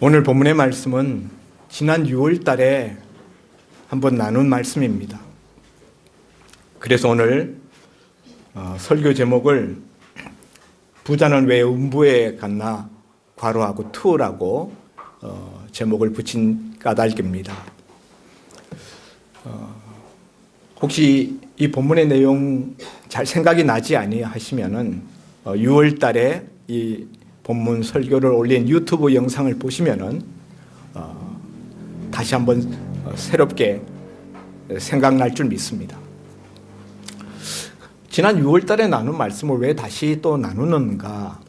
오늘 본문의 말씀은 지난 6월 달에 한번 나눈 말씀입니다. 그래서 오늘 설교 제목을 부자는 왜 음부에 갔나 괄호하고 투라고 제목을 붙인 까닭입니다. 혹시 이 본문의 내용 잘 생각이 나지 아니하시면은 6월 달에 이 본문 설교를 올린 유튜브 영상을 보시면은 다시 한번 새롭게 생각날 줄 믿습니다. 지난 6월 달에 나눈 말씀을 왜 다시 또 나누는가?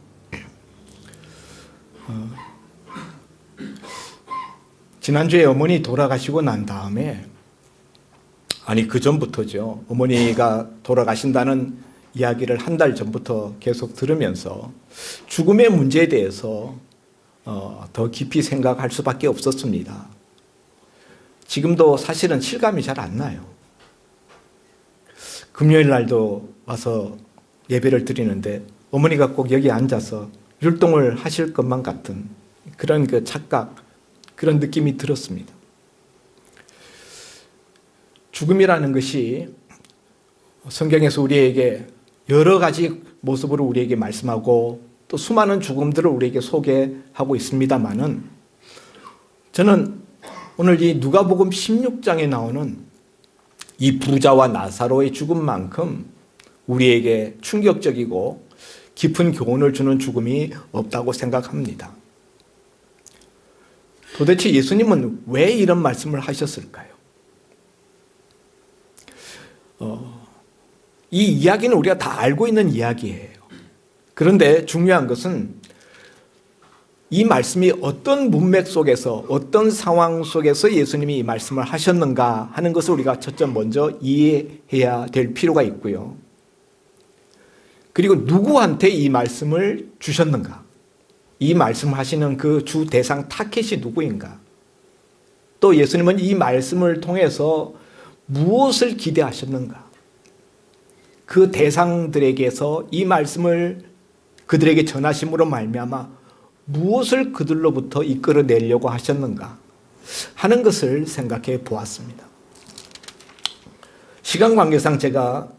지난주에 어머니 돌아가시고 난 다음에, 아니 그 전부터죠. 어머니가 돌아가신다는 이야기를 한 달 전부터 계속 들으면서 죽음의 문제에 대해서 더 깊이 생각할 수밖에 없었습니다. 지금도 사실은 실감이 잘 안 나요. 금요일 날도 와서 예배를 드리는데 어머니가 꼭 여기 앉아서 율동을 하실 것만 같은 그런 그 착각, 그런 느낌이 들었습니다. 죽음이라는 것이 성경에서 우리에게 여러 가지 모습으로 우리에게 말씀하고 또 수많은 죽음들을 우리에게 소개하고 있습니다만은, 저는 오늘 이 누가복음 16장에 나오는 이 부자와 나사로의 죽음만큼 우리에게 충격적이고 깊은 교훈을 주는 죽음이 없다고 생각합니다. 도대체 예수님은 왜 이런 말씀을 하셨을까요? 이 이야기는 우리가 다 알고 있는 이야기예요. 그런데 중요한 것은 이 말씀이 어떤 문맥 속에서, 어떤 상황 속에서 예수님이 이 말씀을 하셨는가 하는 것을 우리가 첫째 먼저 이해해야 될 필요가 있고요. 그리고 누구한테 이 말씀을 주셨는가? 이 말씀하시는 그 주 대상 타겟이 누구인가? 또 예수님은 이 말씀을 통해서 무엇을 기대하셨는가? 그 대상들에게서 이 말씀을 그들에게 전하심으로 말미암아 무엇을 그들로부터 이끌어내려고 하셨는가 하는 것을 생각해 보았습니다. 시간 관계상 제가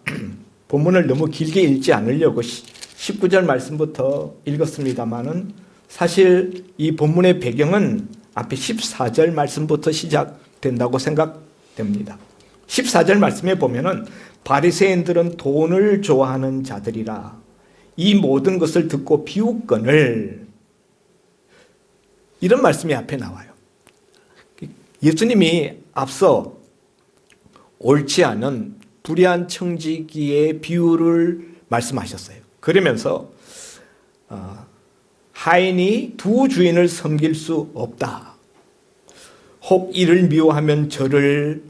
본문을 너무 길게 읽지 않으려고 19절 말씀부터 읽었습니다마는, 사실 이 본문의 배경은 앞에 14절 말씀부터 시작된다고 생각됩니다. 14절 말씀에 보면은 바리새인들은 돈을 좋아하는 자들이라 이 모든 것을 듣고 비웃거늘, 이런 말씀이 앞에 나와요. 예수님이 앞서 옳지 않은 불의한 청지기의 비유를 말씀하셨어요. 그러면서 하인이 두 주인을 섬길 수 없다. 혹 이를 미워하면 저를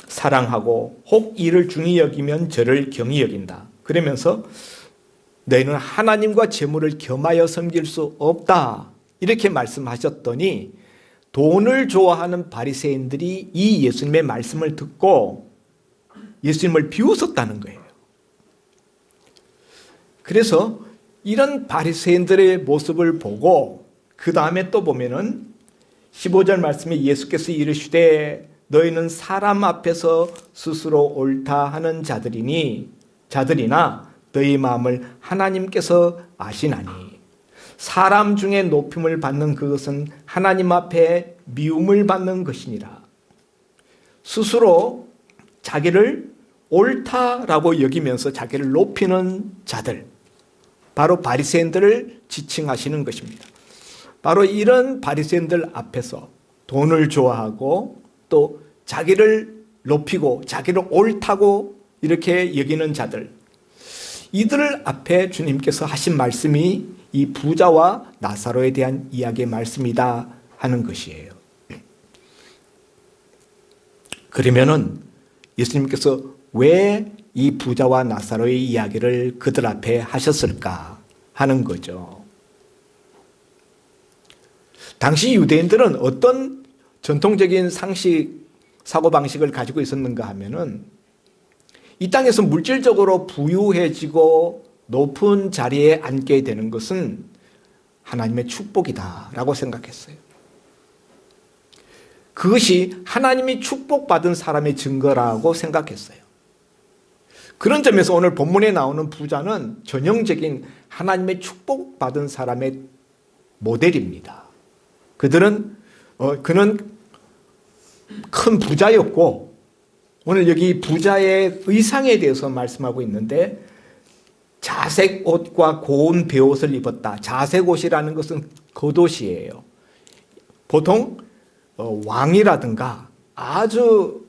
사랑하고 혹 이를 중히 여기면 저를 경히 여긴다. 그러면서 너희는 하나님과 재물을 겸하여 섬길 수 없다. 이렇게 말씀하셨더니 돈을 좋아하는 바리새인들이 이 예수님의 말씀을 듣고 예수님을 비웃었다는 거예요. 그래서 이런 바리새인들의 모습을 보고 그 다음에 또 보면은 15절 말씀에 예수께서 이르시되 너희는 사람 앞에서 스스로 옳다 하는 자들이나 너희 마음을 하나님께서 아시나니 사람 중에 높임을 받는 그것은 하나님 앞에 미움을 받는 것이니라. 스스로 자기를 옳다라고 여기면서 자기를 높이는 자들, 바로 바리새인들을 지칭하시는 것입니다. 바로 이런 바리새인들 앞에서 돈을 좋아하고 또 자기를 높이고 자기를 옳다고 이렇게 여기는 자들, 이들 앞에 주님께서 하신 말씀이 이 부자와 나사로에 대한 이야기의 말씀이다 하는 것이에요. 그러면은 예수님께서 왜 이 부자와 나사로의 이야기를 그들 앞에 하셨을까 하는 거죠. 당시 유대인들은 어떤 전통적인 상식, 사고방식을 가지고 있었는가 하면은, 이 땅에서 물질적으로 부유해지고 높은 자리에 앉게 되는 것은 하나님의 축복이다라고 생각했어요. 그것이 하나님이 축복받은 사람의 증거라고 생각했어요. 그런 점에서 오늘 본문에 나오는 부자는 전형적인 하나님의 축복받은 사람의 모델입니다. 그는 큰 부자였고, 오늘 여기 부자의 의상에 대해서 말씀하고 있는데, 자색 옷과 고운 베옷을 입었다. 자색 옷이라는 것은 겉옷이에요. 보통 왕이라든가 아주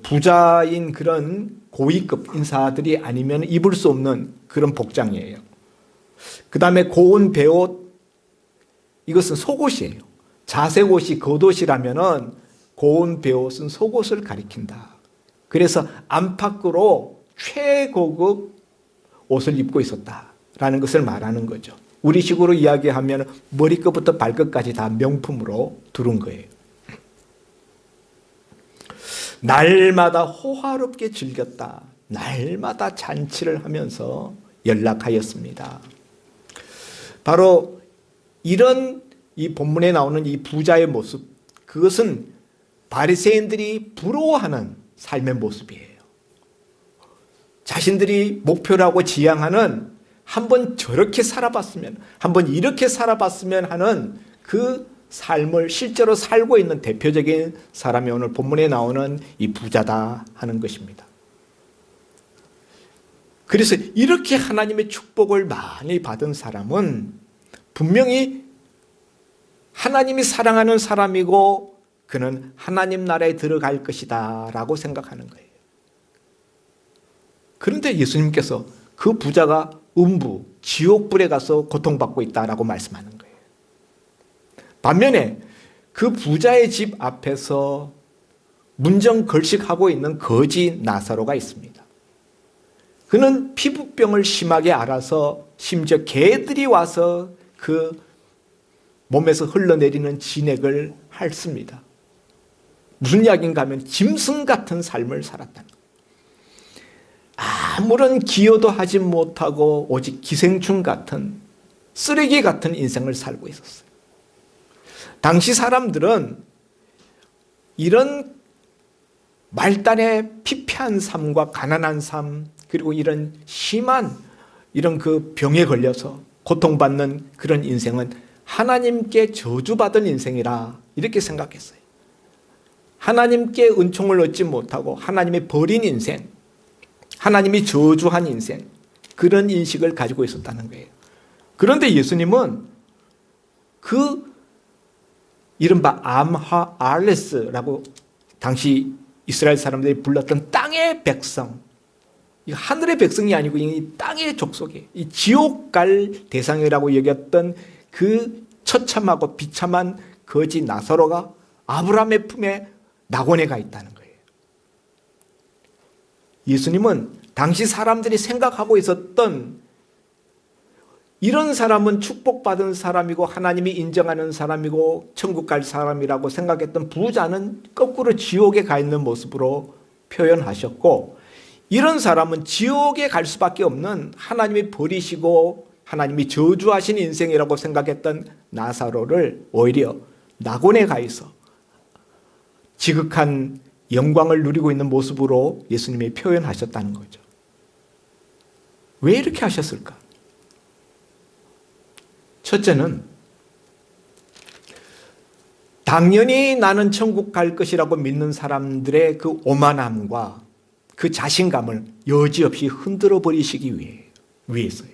부자인 그런 고위급 인사들이 아니면 입을 수 없는 그런 복장이에요. 그 다음에 고운 베옷, 이것은 속옷이에요. 자색 옷이 겉옷이라면 고운 베옷은 속옷을 가리킨다. 그래서 안팎으로 최고급 옷을 입고 있었다라는 것을 말하는 거죠. 우리식으로 이야기하면 머리끝부터 발끝까지 다 명품으로 두른 거예요. 날마다 호화롭게 즐겼다. 날마다 잔치를 하면서 연락하였습니다. 바로 이런 이 본문에 나오는 이 부자의 모습, 그것은 바리새인들이 부러워하는 삶의 모습이에요. 자신들이 목표라고 지향하는 한번 저렇게 살아봤으면, 한번 이렇게 살아봤으면 하는 그 삶을 실제로 살고 있는 대표적인 사람이 오늘 본문에 나오는 이 부자다 하는 것입니다. 그래서 이렇게 하나님의 축복을 많이 받은 사람은 분명히 하나님이 사랑하는 사람이고 그는 하나님 나라에 들어갈 것이다 라고 생각하는 거예요. 그런데 예수님께서 그 부자가 음부, 지옥불에 가서 고통받고 있다라고 말씀하는 거예요. 반면에 그 부자의 집 앞에서 문정걸식하고 있는 거지 나사로가 있습니다. 그는 피부병을 심하게 앓아서 심지어 개들이 와서 그 몸에서 흘러내리는 진액을 핥습니다. 무슨 이야기인가 하면 짐승 같은 삶을 살았다는 거예요. 아무런 기여도 하지 못하고 오직 기생충 같은, 쓰레기 같은 인생을 살고 있었어요. 당시 사람들은 이런 말단의 피폐한 삶과 가난한 삶, 그리고 이런 심한 이런 그 병에 걸려서 고통받는 그런 인생은 하나님께 저주받은 인생이라 이렇게 생각했어요. 하나님께 은총을 얻지 못하고 하나님의 버린 인생, 하나님이 저주한 인생, 그런 인식을 가지고 있었다는 거예요. 그런데 예수님은 그 이른바 암하 알레스라고 당시 이스라엘 사람들이 불렀던 땅의 백성, 이 하늘의 백성이 아니고 이 땅의 족속이, 이 지옥 갈 대상이라고 여겼던 그 처참하고 비참한 거지 나사로가 아브라함의 품에 낙원에 가 있다는 거예요. 예수님은 당시 사람들이 생각하고 있었던 이런 사람은 축복받은 사람이고 하나님이 인정하는 사람이고 천국 갈 사람이라고 생각했던 부자는 거꾸로 지옥에 가 있는 모습으로 표현하셨고, 이런 사람은 지옥에 갈 수밖에 없는 하나님이 버리시고 하나님이 저주하신 인생이라고 생각했던 나사로를 오히려 낙원에 가 있어 지극한 영광을 누리고 있는 모습으로 예수님이 표현하셨다는 거죠. 왜 이렇게 하셨을까? 첫째는 당연히 나는 천국 갈 것이라고 믿는 사람들의 그 오만함과 그 자신감을 여지없이 흔들어 버리시기 위해서요.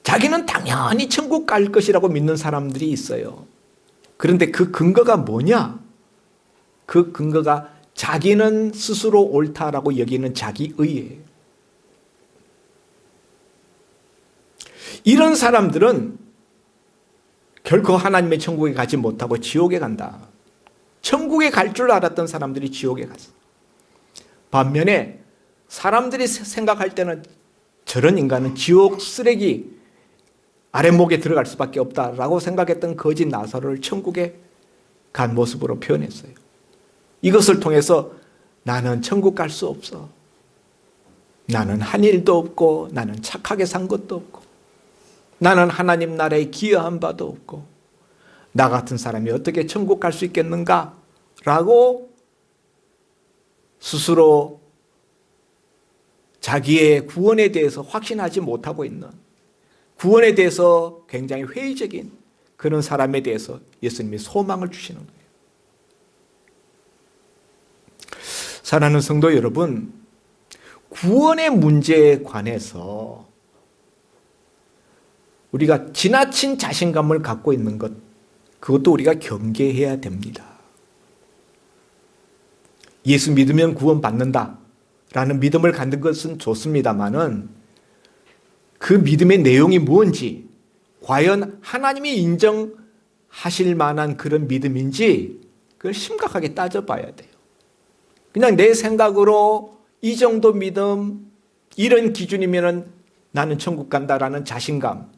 자기는 당연히 천국 갈 것이라고 믿는 사람들이 있어요. 그런데 그 근거가 뭐냐? 그 근거가 자기는 스스로 옳다라고 여기는 자기의예요. 이런 사람들은 결코 하나님의 천국에 가지 못하고 지옥에 간다. 천국에 갈 줄 알았던 사람들이 지옥에 갔어. 반면에 사람들이 생각할 때는 저런 인간은 지옥 쓰레기 아랫목에 들어갈 수밖에 없다라고 생각했던 거지 나사로를 천국에 간 모습으로 표현했어요. 이것을 통해서 나는 천국 갈 수 없어. 나는 한 일도 없고 나는 착하게 산 것도 없고 나는 하나님 나라에 기여한 바도 없고 나 같은 사람이 어떻게 천국 갈 수 있겠는가? 라고 스스로 자기의 구원에 대해서 확신하지 못하고 있는, 구원에 대해서 굉장히 회의적인 그런 사람에 대해서 예수님이 소망을 주시는 거예요. 사랑하는 성도 여러분, 구원의 문제에 관해서 우리가 지나친 자신감을 갖고 있는 것, 그것도 우리가 경계해야 됩니다. 예수 믿으면 구원받는다 라는 믿음을 갖는 것은 좋습니다마는 그 믿음의 내용이 뭔지, 과연 하나님이 인정하실 만한 그런 믿음인지 그걸 심각하게 따져봐야 돼요. 그냥 내 생각으로 이 정도 믿음, 이런 기준이면 나는 천국 간다라는 자신감,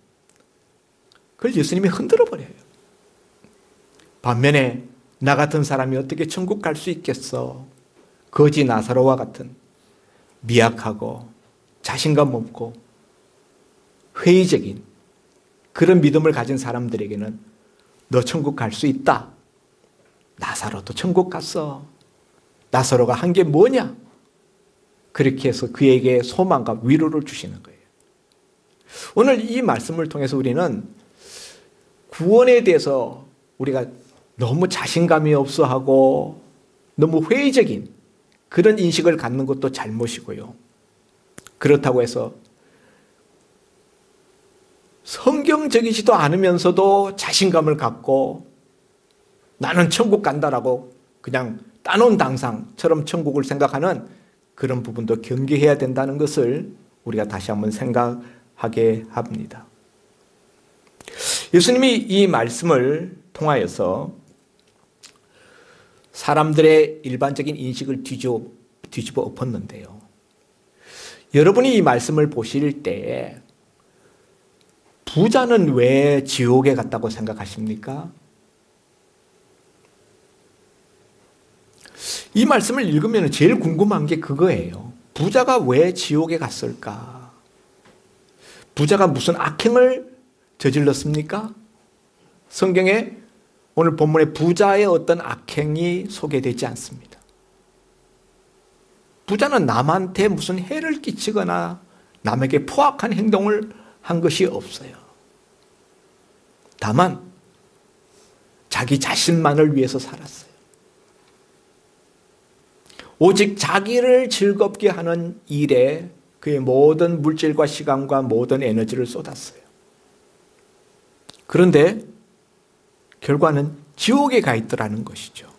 그걸 예수님이 흔들어 버려요. 반면에 나 같은 사람이 어떻게 천국 갈 수 있겠어? 거지 나사로와 같은 미약하고 자신감 없고 회의적인 그런 믿음을 가진 사람들에게는 너 천국 갈 수 있다. 나사로도 천국 갔어. 나사로가 한 게 뭐냐? 그렇게 해서 그에게 소망과 위로를 주시는 거예요. 오늘 이 말씀을 통해서 우리는 구원에 대해서 우리가 너무 자신감이 없어하고 너무 회의적인 그런 인식을 갖는 것도 잘못이고요. 그렇다고 해서 성경적이지도 않으면서도 자신감을 갖고 나는 천국 간다라고 그냥 따놓은 당상처럼 천국을 생각하는 그런 부분도 경계해야 된다는 것을 우리가 다시 한번 생각하게 합니다. 예수님이 이 말씀을 통하여서 사람들의 일반적인 인식을 뒤집어 엎었는데요. 여러분이 이 말씀을 보실 때 부자는 왜 지옥에 갔다고 생각하십니까? 이 말씀을 읽으면 제일 궁금한 게 그거예요. 부자가 왜 지옥에 갔을까? 부자가 무슨 악행을 저질렀습니까? 성경에 오늘 본문에 부자의 어떤 악행이 소개되지 않습니다. 부자는 남한테 무슨 해를 끼치거나 남에게 포악한 행동을 한 것이 없어요. 다만 자기 자신만을 위해서 살았어요. 오직 자기를 즐겁게 하는 일에 그의 모든 물질과 시간과 모든 에너지를 쏟았어요. 그런데 결과는 지옥에 가 있더라는 것이죠.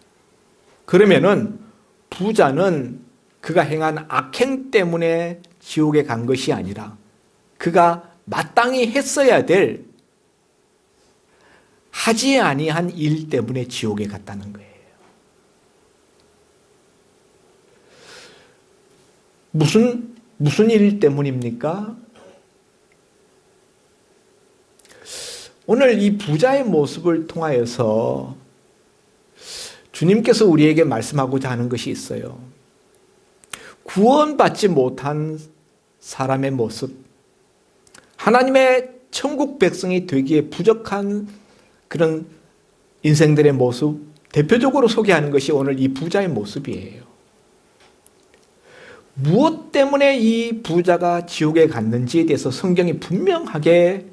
그러면은 부자는 그가 행한 악행 때문에 지옥에 간 것이 아니라 그가 마땅히 했어야 될 하지 아니한 일 때문에 지옥에 갔다는 거예요. 무슨 일 때문입니까? 오늘 이 부자의 모습을 통하여서 주님께서 우리에게 말씀하고자 하는 것이 있어요. 구원받지 못한 사람의 모습, 하나님의 천국 백성이 되기에 부족한 그런 인생들의 모습, 대표적으로 소개하는 것이 오늘 이 부자의 모습이에요. 무엇 때문에 이 부자가 지옥에 갔는지에 대해서 성경이 분명하게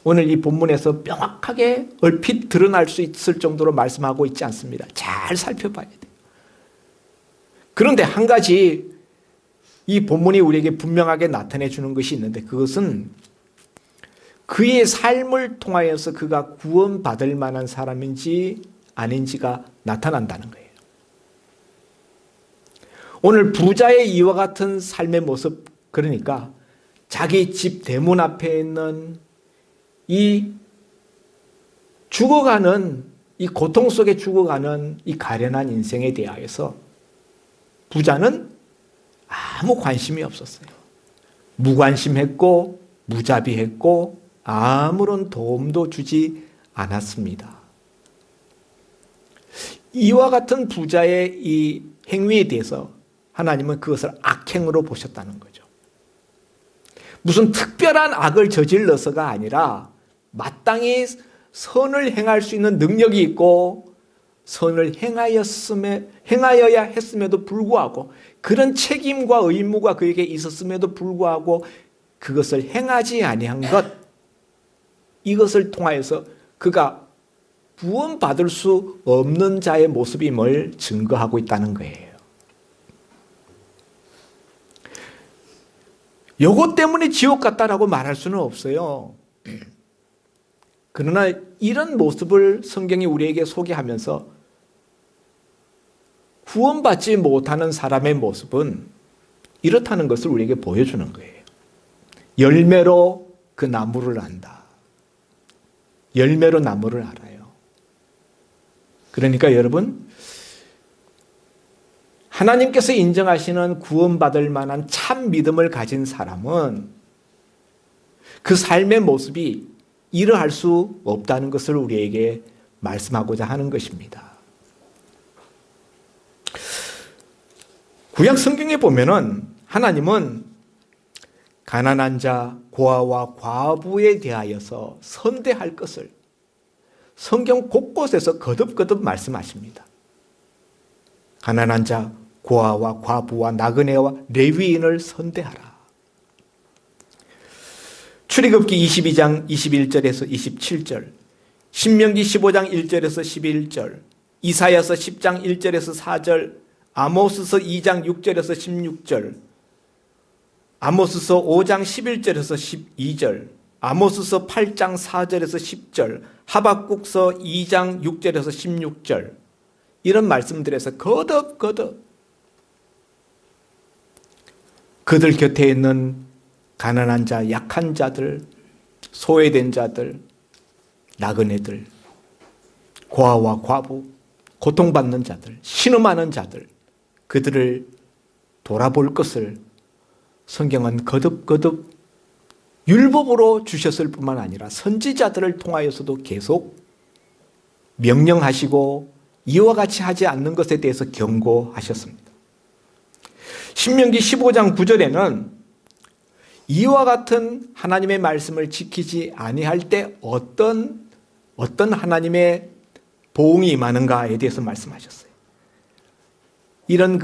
오늘 이 본문에서 명확하게 얼핏 드러날 수 있을 정도로 말씀하고 있지 않습니다. 잘 살펴봐야 돼요. 그런데 한 가지 이 본문이 우리에게 분명하게 나타내 주는 것이 있는데 그것은 그의 삶을 통하여서 그가 구원받을 만한 사람인지 아닌지가 나타난다는 거예요. 오늘 부자의 이와 같은 삶의 모습, 그러니까 자기 집 대문 앞에 있는 이 죽어가는, 이 고통 속에 죽어가는 이 가련한 인생에 대하여서 부자는 아무 관심이 없었어요. 무관심했고 무자비했고 아무런 도움도 주지 않았습니다. 이와 같은 부자의 이 행위에 대해서 하나님은 그것을 악행으로 보셨다는 거죠. 무슨 특별한 악을 저질러서가 아니라 마땅히 선을 행할 수 있는 능력이 있고 선을 행하여야 했음에도 불구하고 그런 책임과 의무가 그에게 있었음에도 불구하고 그것을 행하지 아니한 것, 이것을 통하여서 그가 구원받을 수 없는 자의 모습임을 증거하고 있다는 거예요. 요것 때문에 지옥 같다라고 말할 수는 없어요. 그러나 이런 모습을 성경이 우리에게 소개하면서 구원받지 못하는 사람의 모습은 이렇다는 것을 우리에게 보여주는 거예요. 열매로 그 나무를 안다. 열매로 나무를 알아요. 그러니까 여러분, 하나님께서 인정하시는 구원받을 만한 참 믿음을 가진 사람은 그 삶의 모습이 이러할 수 없다는 것을 우리에게 말씀하고자 하는 것입니다. 구약 성경에 보면은 하나님은 가난한 자, 고아와 과부에 대하여서 선대할 것을 성경 곳곳에서 거듭거듭 말씀하십니다. 가난한 자, 고아와 과부와 나그네와 레위인을 선대하라. 출애굽기 22장 21절에서 27절, 신명기 15장 1절에서 11절, 이사야서 10장 1절에서 4절, 아모스서 2장 6절에서 16절, 아모스서 5장 11절에서 12절, 아모스서 8장 4절에서 10절, 하박국서 2장 6절에서 16절, 이런 말씀들에서 거듭거듭 그들 곁에 있는 가난한 자, 약한 자들, 소외된 자들, 나그네들, 고아와 과부, 고통받는 자들, 신음하는 자들, 그들을 돌아볼 것을 성경은 거듭거듭 율법으로 주셨을 뿐만 아니라 선지자들을 통하여서도 계속 명령하시고 이와 같이 하지 않는 것에 대해서 경고하셨습니다. 신명기 15장 9절에는 이와 같은 하나님의 말씀을 지키지 아니할 때 어떤 하나님의 보응이 임하는가에 대해서 말씀하셨어요. 이런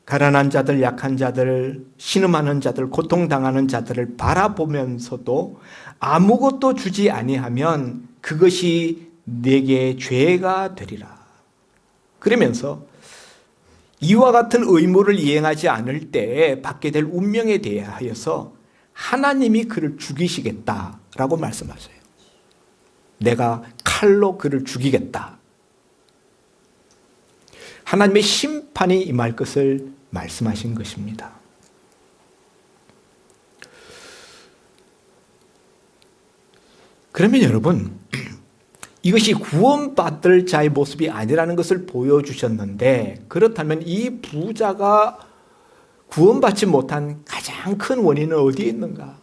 가난한 자들, 약한 자들, 신음하는 자들, 고통당하는 자들을 바라보면서도 아무것도 주지 아니하면 그것이 내게 죄가 되리라. 그러면서 이와 같은 의무를 이행하지 않을 때 받게 될 운명에 대하여서 하나님이 그를 죽이시겠다라고 말씀하세요. 내가 칼로 그를 죽이겠다. 하나님의 심판이 임할 것을 말씀하신 것입니다. 그러면 여러분, 이것이 구원받을 자의 모습이 아니라는 것을 보여주셨는데, 그렇다면 이 부자가 구원받지 못한 가장 큰 원인은 어디에 있는가?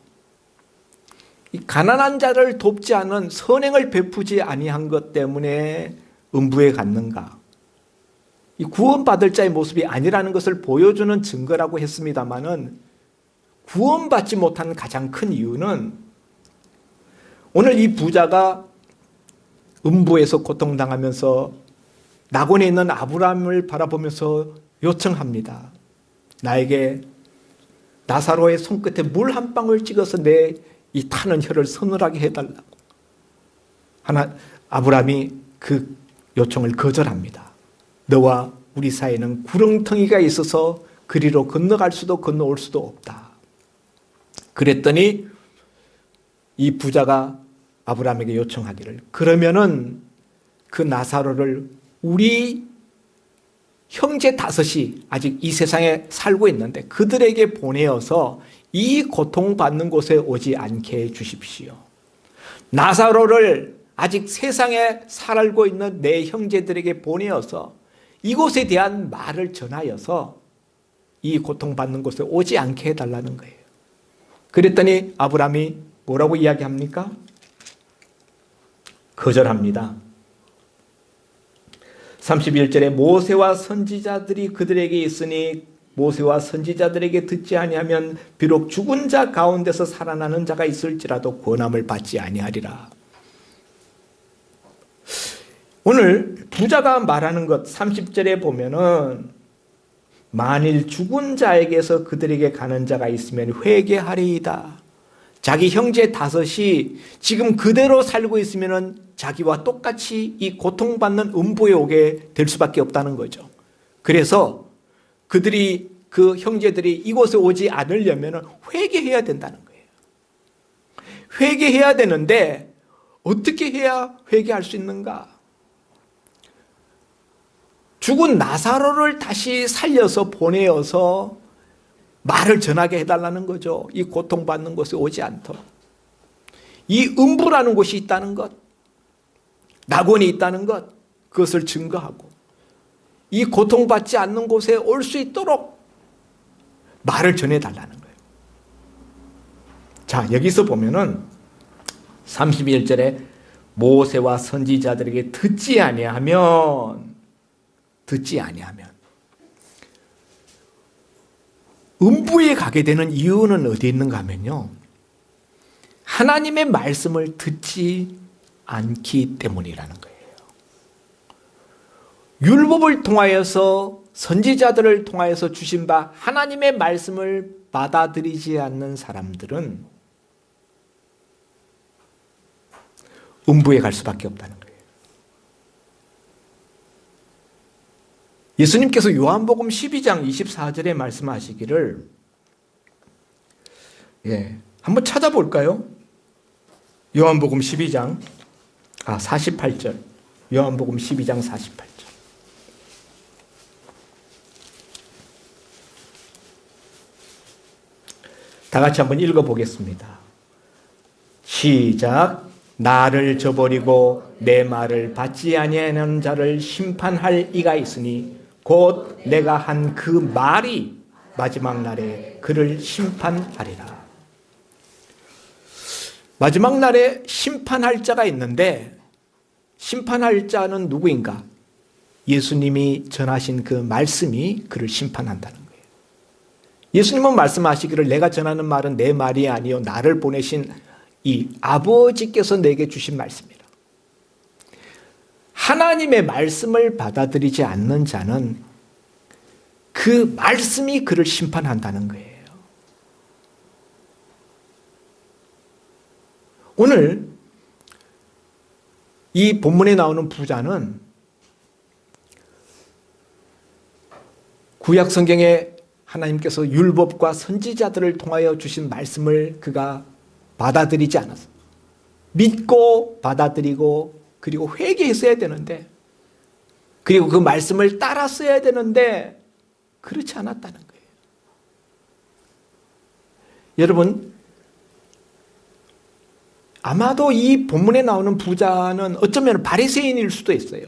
이 가난한 자를 돕지 않은 선행을 베푸지 아니한 것 때문에 음부에 갔는가? 이 구원받을 자의 모습이 아니라는 것을 보여주는 증거라고 했습니다마는 구원받지 못한 가장 큰 이유는 오늘 이 부자가 음부에서 고통당하면서 낙원에 있는 아브라함을 바라보면서 요청합니다. 나에게 나사로의 손끝에 물 한 방울 찍어서 내 이 타는 혀를 서늘하게 해달라고. 아브라함이 그 요청을 거절합니다. 너와 우리 사이에는 구렁텅이가 있어서 그리로 건너갈 수도 건너올 수도 없다. 그랬더니 이 부자가 아브라함에게 요청하기를, 그러면은 그 나사로를 우리 형제 5이 아직 이 세상에 살고 있는데 그들에게 보내어서 이 고통받는 곳에 오지 않게 해 주십시오. 나사로를 아직 세상에 살고 있는 내 형제들에게 보내어서 이곳에 대한 말을 전하여서 이 고통받는 곳에 오지 않게 해달라는 거예요. 그랬더니 아브라함이 뭐라고 이야기합니까? 거절합니다. 31절에 모세와 선지자들이 그들에게 있으니 모세와 선지자들에게 듣지 아니하면 비록 죽은 자 가운데서 살아나는 자가 있을지라도 권함을 받지 아니하리라. 오늘 부자가 말하는 것 30절에 보면은 만일 죽은 자에게서 그들에게 가는 자가 있으면 회개하리이다. 자기 형제 다섯이 지금 그대로 살고 있으면은 자기와 똑같이 이 고통받는 음부에 오게 될 수밖에 없다는 거죠. 그래서 그 형제들이 이곳에 오지 않으려면 회개해야 된다는 거예요. 회개해야 되는데 어떻게 해야 회개할 수 있는가? 죽은 나사로를 다시 살려서 보내어서 말을 전하게 해달라는 거죠. 이 고통받는 곳에 오지 않도록. 이 음부라는 곳이 있다는 것, 낙원이 있다는 것, 그것을 증거하고 이 고통받지 않는 곳에 올 수 있도록 말을 전해달라는 거예요. 자, 여기서 보면은 31절에 모세와 선지자들에게 듣지 아니하면 음부에 가게 되는 이유는 어디에 있는가 하면요, 하나님의 말씀을 듣지 않기 때문이라는 거예요. 율법을 통하여서 선지자들을 통하여서 주신 바 하나님의 말씀을 받아들이지 않는 사람들은 음부에 갈 수밖에 없다는 거예요. 예수님께서 요한복음 12장 24절에 말씀하시기를, 한번 찾아볼까요? 요한복음 12장 48절. 요한복음 12장 48절. 다 같이 한번 읽어보겠습니다. 시작. 나를 저버리고 내 말을 받지 아니하는 자를 심판할 이가 있으니 곧 내가 한 그 말이 마지막 날에 그를 심판하리라. 마지막 날에 심판할 자가 있는데, 심판할 자는 누구인가? 예수님이 전하신 그 말씀이 그를 심판한다는 거예요. 예수님은 말씀하시기를 내가 전하는 말은 내 말이 아니요 나를 보내신 이 아버지께서 내게 주신 말씀이라. 하나님의 말씀을 받아들이지 않는 자는 그 말씀이 그를 심판한다는 거예요. 오늘 이 본문에 나오는 부자는 구약 성경에 하나님께서 율법과 선지자들을 통하여 주신 말씀을 그가 받아들이지 않았어. 믿고 받아들이고 그리고 회개했어야 되는데, 그리고 그 말씀을 따랐어야 되는데 그렇지 않았다는 거예요. 여러분, 아마도 이 본문에 나오는 부자는 어쩌면 바리새인일 수도 있어요.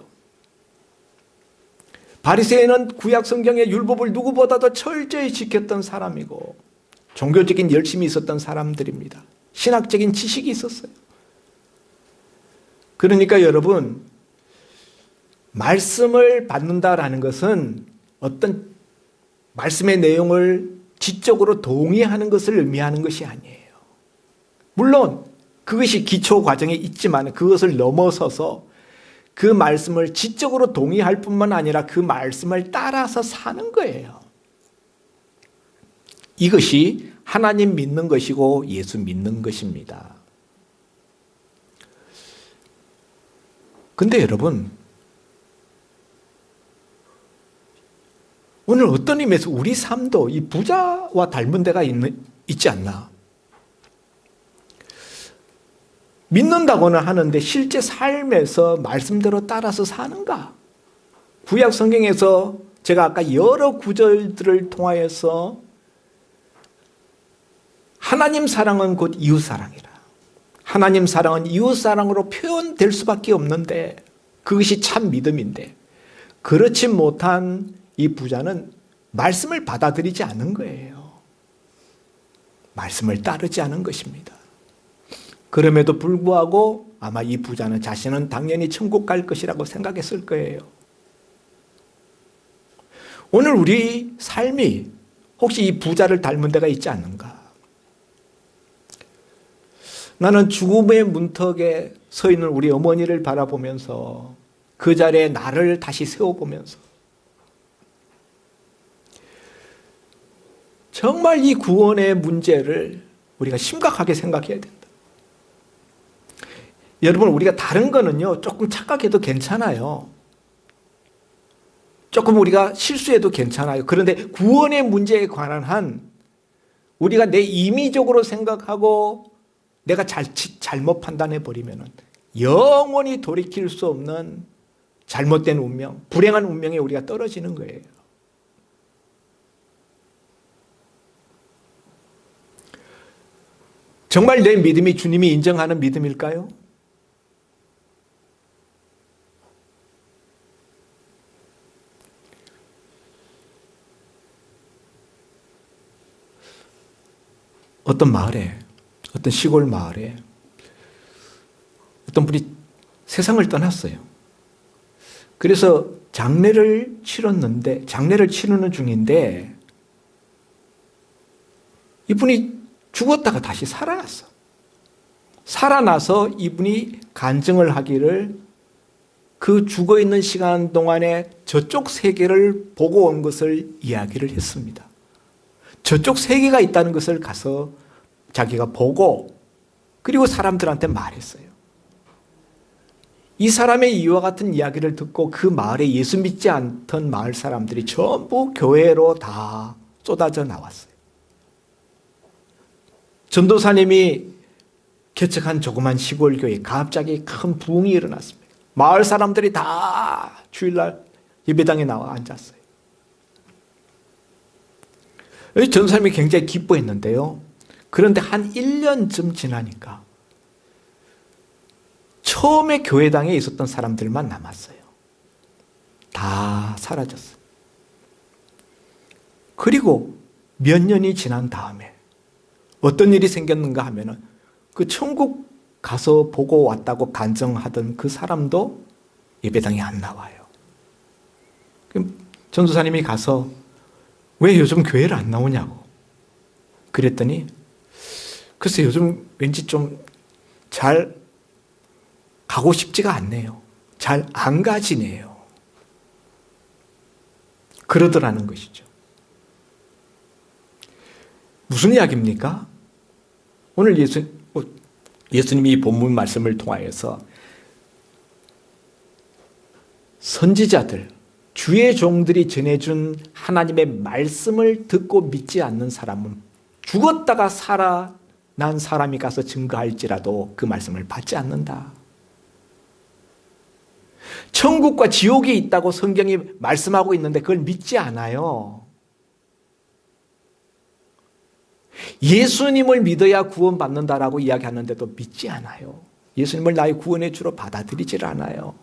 바리새인은 구약 성경의 율법을 누구보다도 철저히 지켰던 사람이고 종교적인 열심이 있었던 사람들입니다. 신학적인 지식이 있었어요. 그러니까 여러분, 말씀을 받는다라는 것은 어떤 말씀의 내용을 지적으로 동의하는 것을 의미하는 것이 아니에요. 물론 그것이 기초 과정에 있지만 그것을 넘어서서 그 말씀을 지적으로 동의할 뿐만 아니라 그 말씀을 따라서 사는 거예요. 이것이 하나님 믿는 것이고 예수 믿는 것입니다. 근데 여러분, 오늘 어떤 의미에서 우리 삶도 이 부자와 닮은 데가 있지 않나? 믿는다고는 하는데 실제 삶에서 말씀대로 따라서 사는가? 구약 성경에서 제가 아까 여러 구절들을 통하여서 하나님 사랑은 곧 이웃 사랑이라. 하나님 사랑은 이웃 사랑으로 표현될 수밖에 없는데 그것이 참 믿음인데, 그렇지 못한 이 부자는 말씀을 받아들이지 않는 거예요. 말씀을 따르지 않은 것입니다. 그럼에도 불구하고 아마 이 부자는 자신은 당연히 천국 갈 것이라고 생각했을 거예요. 오늘 우리 삶이 혹시 이 부자를 닮은 데가 있지 않는가? 나는 죽음의 문턱에 서 있는 우리 어머니를 바라보면서 그 자리에 나를 다시 세워보면서 정말 이 구원의 문제를 우리가 심각하게 생각해야 된다. 여러분, 우리가 다른 거는요, 조금 착각해도 괜찮아요. 조금 우리가 실수해도 괜찮아요. 그런데 구원의 문제에 관한 한 우리가 내 임의적으로 생각하고 내가 잘못 판단해버리면 영원히 돌이킬 수 없는 잘못된 운명, 불행한 운명에 우리가 떨어지는 거예요. 정말 내 믿음이 주님이 인정하는 믿음일까요? 어떤 마을에, 어떤 시골 마을에 어떤 분이 세상을 떠났어요. 그래서 장례를 치르는 중인데 이분이 죽었다가 다시 살아났어. 살아나서 이분이 간증을 하기를 그 죽어있는 시간 동안에 저쪽 세계를 보고 온 것을 이야기를 했습니다. 저쪽 세계가 있다는 것을 가서 자기가 보고 그리고 사람들한테 말했어요. 이 사람의 이와 같은 이야기를 듣고 그 마을에 예수 믿지 않던 마을 사람들이 전부 교회로 다 쏟아져 나왔어요. 전도사님이 개척한 조그만 시골 교회에 갑자기 큰 부흥이 일어났습니다. 마을 사람들이 다 주일날 예배당에 나와 앉았어요. 전도사님이 굉장히 기뻐했는데요. 그런데 한 1년쯤 지나니까 처음에 교회당에 있었던 사람들만 남았어요. 다 사라졌어요. 그리고 몇 년이 지난 다음에 어떤 일이 생겼는가 하면은 그 천국 가서 보고 왔다고 간증하던 그 사람도 예배당에 안 나와요. 그럼 전도사님이 가서 왜 요즘 교회를 안 나오냐고 그랬더니 글쎄 요즘 왠지 좀 잘 가고 싶지가 않네요. 잘 안 가지네요. 그러더라는 것이죠. 무슨 이야기입니까? 오늘 예수님이 이 본문 말씀을 통하여서 선지자들, 주의 종들이 전해준 하나님의 말씀을 듣고 믿지 않는 사람은 죽었다가 살아난 사람이 가서 증거할지라도 그 말씀을 받지 않는다. 천국과 지옥이 있다고 성경이 말씀하고 있는데 그걸 믿지 않아요. 예수님을 믿어야 구원받는다라고 이야기하는데도 믿지 않아요. 예수님을 나의 구원의 주로 받아들이질 않아요.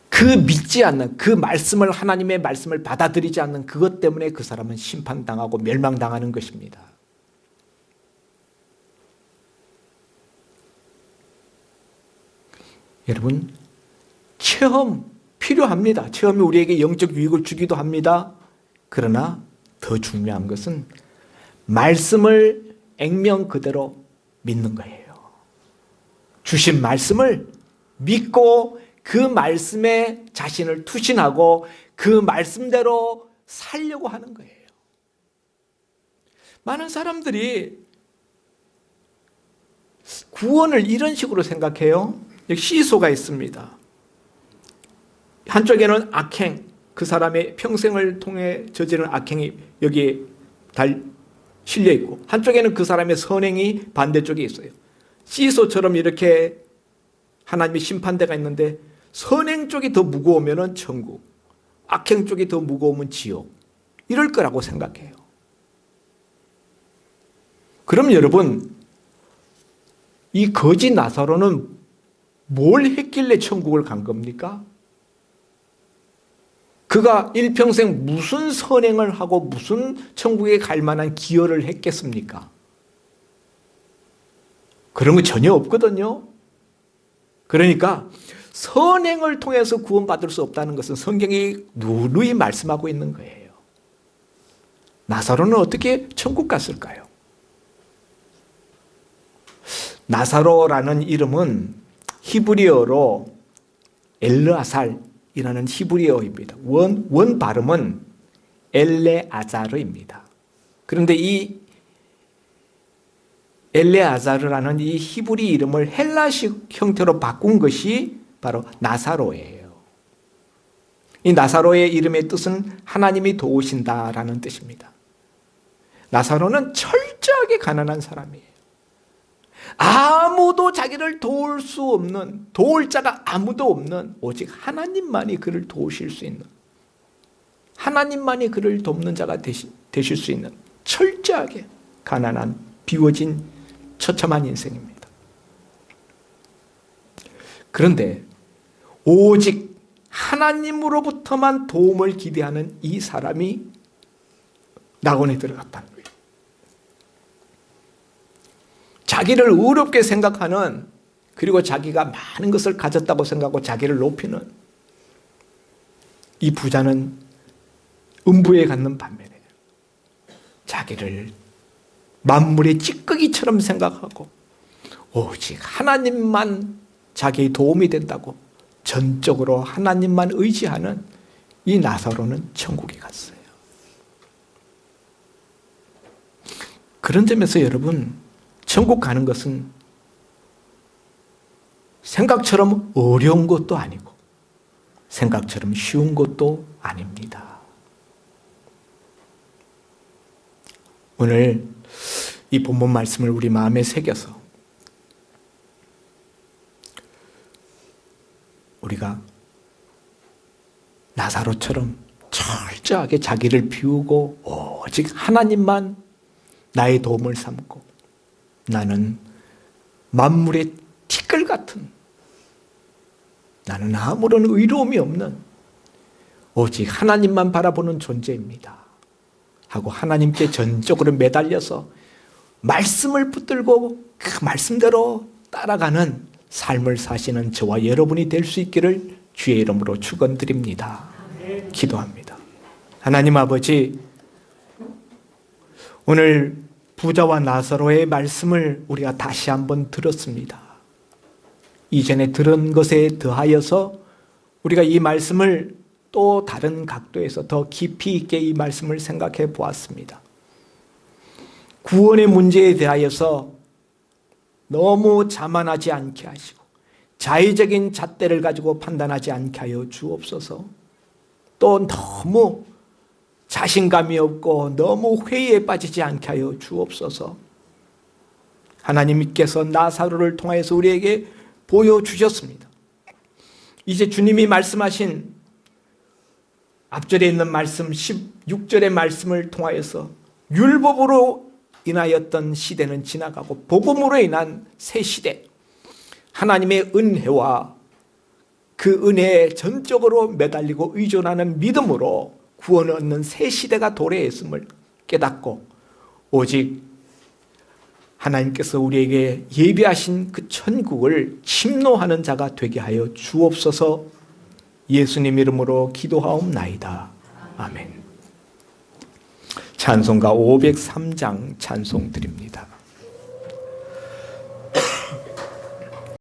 그 믿지 않는 그 말씀을 하나님의 말씀을 받아들이지 않는 그것 때문에 그 사람은 심판당하고 멸망당하는 것입니다. 여러분, 체험 필요합니다. 체험이 우리에게 영적 유익을 주기도 합니다. 그러나 더 중요한 것은 말씀을 액면 그대로 믿는 거예요. 주신 말씀을 믿고 그 말씀에 자신을 투신하고 그 말씀대로 살려고 하는 거예요. 많은 사람들이 구원을 이런 식으로 생각해요. 여기 시소가 있습니다. 한쪽에는 악행, 그 사람의 평생을 통해 저지른 악행이 여기에 실려 있고 한쪽에는 그 사람의 선행이 반대쪽에 있어요. 시소처럼 이렇게 하나님의 심판대가 있는데 선행 쪽이 더 무거우면 천국, 악행 쪽이 더 무거우면 지옥, 이럴 거라고 생각해요. 그럼 여러분, 이 거지 나사로는 뭘 했길래 천국을 간 겁니까? 그가 일평생 무슨 선행을 하고 무슨 천국에 갈 만한 기여를 했겠습니까? 그런 거 전혀 없거든요. 그러니까 선행을 통해서 구원받을 수 없다는 것은 성경이 누누이 말씀하고 있는 거예요. 나사로는 어떻게 천국 갔을까요? 나사로라는 이름은 히브리어로 엘르아살이라는 히브리어입니다. 원 발음은 엘레아자르입니다. 그런데 이 엘레아자르라는 이 히브리 이름을 헬라식 형태로 바꾼 것이 바로 나사로예요. 이 나사로의 이름의 뜻은 하나님이 도우신다라는 뜻입니다. 나사로는 철저하게 가난한 사람이에요. 아무도 자기를 도울 수 없는, 도울 자가 아무도 없는, 오직 하나님만이 그를 도우실 수 있는, 하나님만이 그를 돕는 자가 되실 수 있는 철저하게 가난한 비워진 처참한 인생입니다. 그런데 오직 하나님으로부터만 도움을 기대하는 이 사람이 낙원에 들어갔다는 거예요. 자기를 어렵게 생각하는, 그리고 자기가 많은 것을 가졌다고 생각하고 자기를 높이는 이 부자는 음부에 갔는 반면에 자기를 만물의 찌꺼기처럼 생각하고 오직 하나님만 자기의 도움이 된다고 전적으로 하나님만 의지하는 이 나사로는 천국에 갔어요. 그런 점에서 여러분, 천국 가는 것은 생각처럼 어려운 것도 아니고 생각처럼 쉬운 것도 아닙니다. 오늘 이 본문 말씀을 우리 마음에 새겨서 우리가 나사로처럼 철저하게 자기를 비우고 오직 하나님만 나의 도움을 삼고 나는 만물의 티끌 같은, 나는 아무런 의로움이 없는 오직 하나님만 바라보는 존재입니다 하고 하나님께 전적으로 매달려서 말씀을 붙들고 그 말씀대로 따라가는 삶을 사시는 저와 여러분이 될 수 있기를 주의 이름으로 축원드립니다. 기도합니다. 하나님 아버지, 오늘 부자와 나사로의 말씀을 우리가 다시 한번 들었습니다. 이전에 들은 것에 더하여서 우리가 이 말씀을 또 다른 각도에서 더 깊이 있게 이 말씀을 생각해 보았습니다. 구원의 문제에 대하여서 너무 자만하지 않게 하시고 자의적인 잣대를 가지고 판단하지 않게 하여 주옵소서. 또 너무 자신감이 없고 너무 회의에 빠지지 않게 하여 주옵소서. 하나님께서 나사로를 통해서 우리에게 보여주셨습니다. 이제 주님이 말씀하신 앞절에 있는 말씀 16절의 말씀을 통하여서 율법으로 인하였던 시대는 지나가고 복음으로 인한 새 시대, 하나님의 은혜와 그 은혜에 전적으로 매달리고 의존하는 믿음으로 구원을 얻는 새 시대가 도래했음을 깨닫고 오직 하나님께서 우리에게 예비하신 그 천국을 침노하는 자가 되게 하여 주옵소서. 예수님 이름으로 기도하옵나이다. 아멘. 찬송가 503장 찬송 드립니다.